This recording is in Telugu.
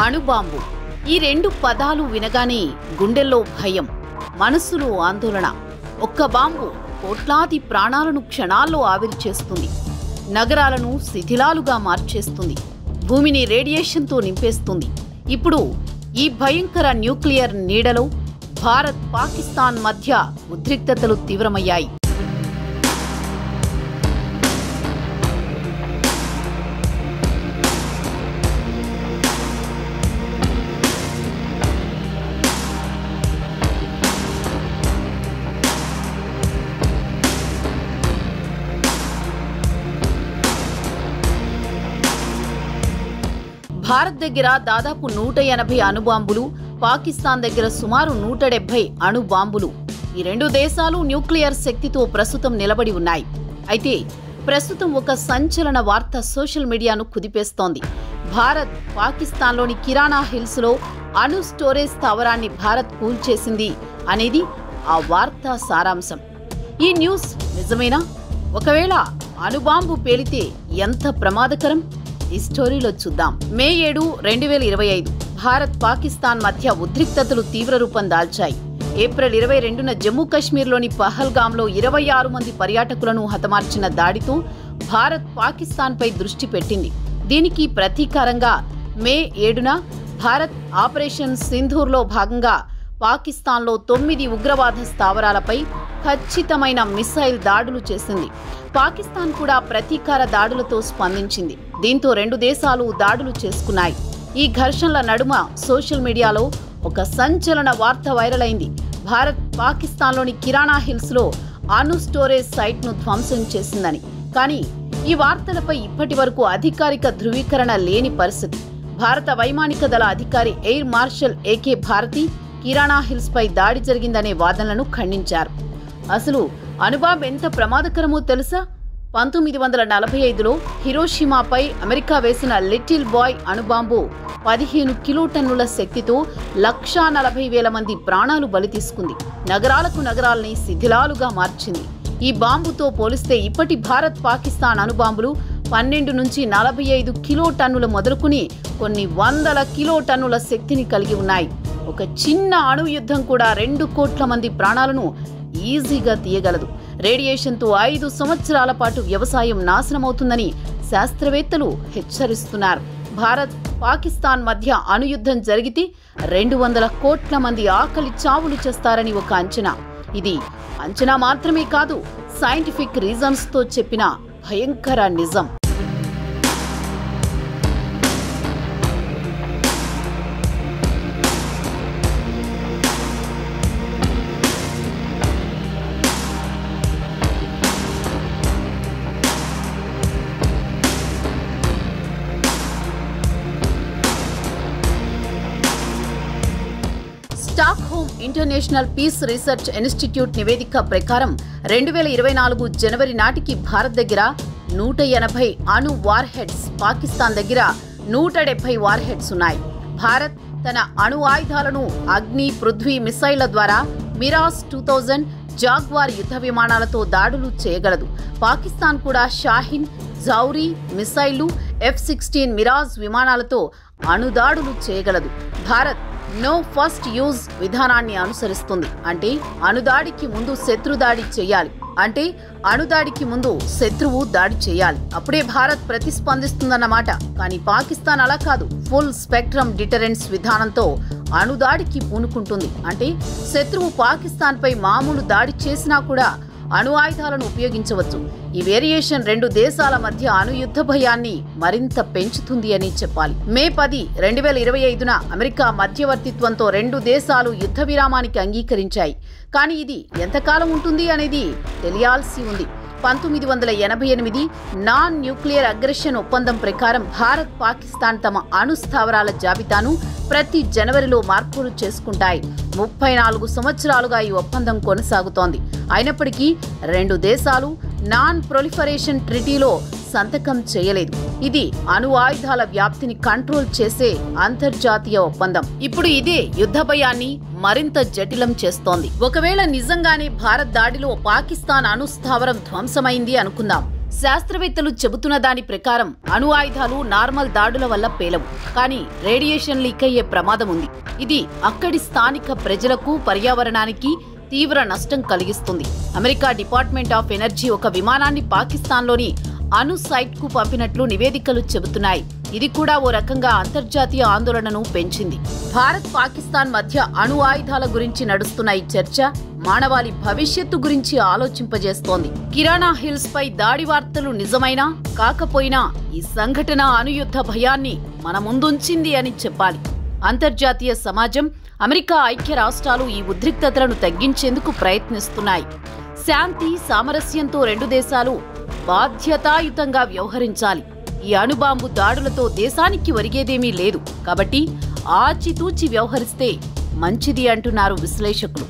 అణుబాంబు ఈ రెండు పదాలు వినగానే గుండెల్లో భయం, మనసులో ఆందోళన. ఒక్క బాంబు కోట్లాది ప్రాణాలను క్షణాల్లో ఆవిరి చేస్తుంది, నగరాలను శిథిలాలుగా మార్చేస్తుంది, భూమిని రేడియేషన్తో నింపేస్తుంది. ఇప్పుడు ఈ భయంకర న్యూక్లియర్ నీడలో భారత్ పాకిస్తాన్ మధ్య ఉద్రిక్తతలు తీవ్రమయ్యాయి. భారత్ దగ్గర దాదాపు 180 అణుబాంబులు, పాకిస్తాన్ దగ్గర సుమారు 170 అణుబాంబులు. ఈ రెండు దేశాలు న్యూక్లియర్ శక్తితో ప్రస్తుతం నిలబడి ఉన్నాయి. అయితే ప్రస్తుతం ఒక సంచలన వార్త సోషల్ మీడియాను కుదిపేస్తోంది. భారత్ పాకిస్తాన్లోని కిరాణా హిల్స్లో అణు స్టోరేజ్ స్థావరాన్ని భారత్ కూల్చేసింది అనేది ఆ వార్త సారాంశం. ఈ న్యూస్ నిజమేనా? ఒకవేళ అణుబాంబు పేలితే ఎంత ప్రమాదకరం? ఈ స్టోరీలో చూద్దాం. మే 7, 2025 భారత్ పాకిస్తాన్ మధ్య ఉద్రిక్తతలు తీవ్ర రూపం దాల్చాయి. ఏప్రిల్ 22న జమ్మూ కశ్మీర్లోని పహల్గామ్లో 26 మంది పర్యాటకులను హతమార్చిన దాడితో భారత్ పాకిస్తాన్పై దృష్టి పెట్టింది. దీనికి ప్రతీకారంగా మే 7న భారత్ ఆపరేషన్ సింధూర్లో భాగంగా పాకిస్తాన్లో 9 ఉగ్రవాద స్థావరాలపై ఖచ్చితమైన మిసైల్ దాడులు చేసింది. పాకిస్తాన్ కూడా ప్రతీకార దాడులతో స్పందించింది. దీంతో రెండు దేశాలు దాడులు చేసుకున్నాయి. ఈ ఘర్షణల నడుమ సోషల్ మీడియాలో ఒక సంచలన వార్త వైరల్ అయింది. భారత్ పాకిస్తాన్లోని కిరాణా హిల్స్లో అణు స్టోరేజ్ సైట్ను ధ్వంసం చేసిందని. కానీ ఈ వార్తలపై ఇప్పటి వరకు అధికారిక ధృవీకరణ లేని పరిస్థితి. భారత వైమానిక దళ అధికారి ఎయిర్ మార్షల్ ఏకే భారతి కిరాణా హిల్స్ పై దాడి జరిగిందనే వాదనలను ఖండించారు. అసలు అణుబాంబు ఎంత ప్రమాదకరమో తెలుసా? 1945లో హిరోషిమాపై అమెరికా వేసిన లిటిల్ బాయ్ అణుబాంబు 15 కిలోటన్నుల శక్తితో 1,40,000 మంది ప్రాణాలు బలి తీసుకుంది. నగరాలని శిథిలాలుగా మార్చింది. ఈ బాంబుతో పోలిస్తే ఇప్పటి భారత్ పాకిస్తాన్ అణుబాంబులు 12 నుంచి 45 కిలోటన్నుల మొదలుకుని కొన్ని వందల కిలోటన్నుల శక్తిని కలిగి ఉన్నాయి. ఒక చిన్న అణు యుద్ధం కూడా 2 కోట్ల మంది ప్రాణాలను ఈజీగా తీయగలదు. రేడియేషన్తో 5 సంవత్సరాల పాటు వ్యవసాయం నాశనమవుతుందని శాస్త్రవేత్తలు హెచ్చరిస్తున్నారు. భారత్ పాకిస్తాన్ మధ్య అణుయుద్ధం జరిగితే 200 కోట్ల మంది ఆకలి చావులు చేస్తారని ఒక అంచనా. ఇది అంచనా మాత్రమే కాదు, సైంటిఫిక్ రీజన్స్తో చెప్పిన భయంకర నిజం. Stockholm international peace research institute నివేదిక ప్రకారం 2024 జనవరి నాటికి భారత్ దగ్గర 180 అణు వార్ హెడ్స్, పాకిస్తాన్ దగ్గర 170 వార్ హెడ్స్ ఉన్నాయి. భారత్ తన అణు ఆయుధాలను అగ్ని, పృథ్వీ మిసైళ్ల ద్వారా మిరాజ్ 2000, జాగ్వార్ యుద్ధ విమానాలతో దాడులు చేయగలదు. పాకిస్తాన్ కూడా షాహిన్, జౌరీ మిసైళ్లు, F-16 మిరాజ్ విమానాలతో అణుదాడులు చేయగలదు. భారత్ నో ఫస్ట్ యూజ్ విధానాన్ని అనుసరిస్తుంది. అంటే అణుదాడికి ముందు శత్రుదాడి చేయాలి. అంటే అణుదాడికి ముందు శత్రువు దాడి చేయాలి, అప్పుడే భారత్ ప్రతిస్పందిస్తుందన్నమాట. కానీ పాకిస్తాన్ అలా కాదు. ఫుల్ స్పెక్ట్రమ్ డిటరెన్స్ విధానంతో అణుదాడికి పూనుకుంటుంది. అంటే శత్రువు పాకిస్తాన్పై మామూలు దాడి చేసినా కూడా అణు ఆయుధాలను ఉపయోగించవచ్చు. ఈ వేరియేషన్ రెండు దేశాల మధ్య అణు యుద్ధ భయాన్ని మరింత పెంచుతుంది అని చెప్పాలి. మే 10, 2025న అమెరికా మధ్యవర్తిత్వంతో రెండు దేశాలు యుద్ధ విరామానికి అంగీకరించాయి. కానీ ఇది ఎంతకాలం ఉంటుంది అనేది తెలియాల్సి ఉంది. 1988 నాన్ న్యూక్లియర్ అగ్రెషన్ ఒప్పందం ప్రకారం భారత్, పాకిస్తాన్ తమ అణు స్థావరాల జాబితాను ప్రతి జనవరిలో మార్పులు చేసుకుంటాయి. 34 సంవత్సరాలుగా ఈ ఒప్పందం కొనసాగుతోంది. అయినప్పటికీ రెండు దేశాలు నాన్ ప్రొలిఫరేషన్ ట్రిటీలో సంతకం చేయలేదు. ఇది అణు ఆయుధాల వ్యాప్తిని కంట్రోల్ చేసే అంతర్జాతీయ ఒప్పందం. ఇప్పుడు ఇదే యుద్ధ భయాన్ని మరింత జటిలం చేస్తోంది. ఒకవేళ నిజంగానే భారత్ దాడిలో పాకిస్తాన్ అణు స్థావరం ధ్వంసమైంది అనుకుందాం. శాస్త్రవేత్తలు చెబుతున్న దాని ప్రకారం అణు ఆయుధాలు నార్మల్ దాడుల వల్ల పేలవు, కానీ రేడియేషన్ లీక్ అయ్యే ప్రమాదం ఉంది. ఇది అక్కడి స్థానిక ప్రజలకు, పర్యావరణానికి తీవ్ర నష్టం కలిగిస్తుంది. అమెరికా డిపార్ట్మెంట్ ఆఫ్ ఎనర్జీ ఒక విమానాన్ని పాకిస్తాన్లోని అణు సైట్కు పంపినట్లు నివేదికలు చెబుతున్నాయి. ఇది కూడా ఓ రకంగా అంతర్జాతీయ ఆందోళనను పెంచింది. భారత్, పాకిస్తాన్ మధ్య అణు ఆయుధాల గురించి నడుస్తున్న ఈ చర్చ మానవాళి భవిష్యత్తు గురించి ఆలోచింపజేస్తోంది. కిరాణా హిల్స్ పై దాడి వార్తలు నిజమైనా కాకపోయినా ఈ సంఘటన అణుయుద్ధ భయాన్ని మన ముందుంచింది అని చెప్పాలి. అంతర్జాతీయ సమాజం, అమెరికా ఐక్య రాష్ట్రాలు ఈ ఉద్రిక్తతలను తగ్గించేందుకు ప్రయత్నిస్తున్నాయి. శాంతి, సామరస్యంతో రెండు దేశాలు బాధ్యతాయుతంగా వ్యవహరించాలి. ఈ అణుబాంబు దాడులతో దేశానికి ఒరిగేదేమీ లేదు. కాబట్టి ఆచితూచి వ్యవహరిస్తే మంచిది అంటున్నారు విశ్లేషకులు.